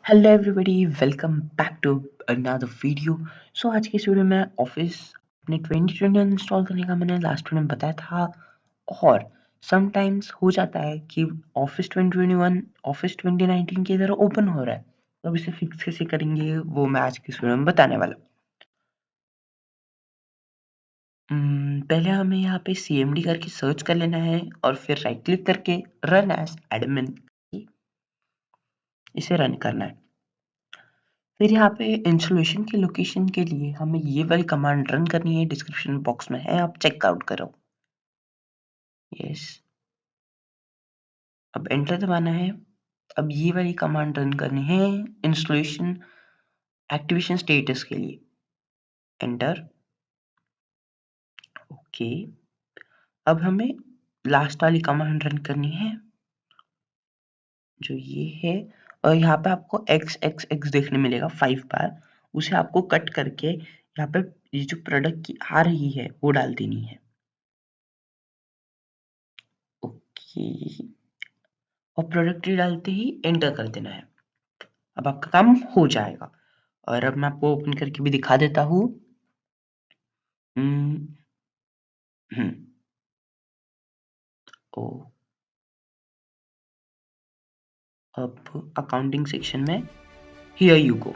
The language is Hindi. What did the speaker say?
Hello everybody, welcome back to another video. So आज की इस वीडियो में ऑफिस अपने 2021 इंस्टॉल करने का मैंने लास्ट वीडियो में बताया था। और समटाइम्स हो जाता है कि ऑफिस 2021 ऑफिस 2019 की तरह ओपन हो रहा है, तो अब इसे फिक्स कैसे करेंगे वो मैं आज की इस वीडियो में बताने वाला हूँ। पहले हमें यहाँ पे cmd करके सर्च कर लेना है और फिर राइट क्लिक करके रन एज एडमिन इसे रन करना है। फिर यहाँ पे इंस्टॉलेशन की लोकेशन के लिए हमें ये वाली कमांड रन करनी है, डिस्क्रिप्शन बॉक्स में है, आप चेक आउट करो। यस, अब एंटर दबाना है। अब ये वाली कमांड रन करनी है इंस्टॉलेशन एक्टिवेशन स्टेटस के लिए। एंटर। ओके, अब हमें लास्ट वाली कमांड रन करनी है जो ये है, और यहाँ पे आपको xxx देखने मिलेगा 5 बार। उसे आपको कट करके यहाँ पे ये जो प्रोडक्ट की आ रही है वो डाल देनी है। ओके, और प्रोडक्ट डालते ही एंटर कर देना है। अब आपका काम हो जाएगा। और अब मैं आपको ओपन करके भी दिखा देता हूँ। हम्म, हम्म, ओ, अब अकाउंटिंग सेक्शन में हियर यू गो।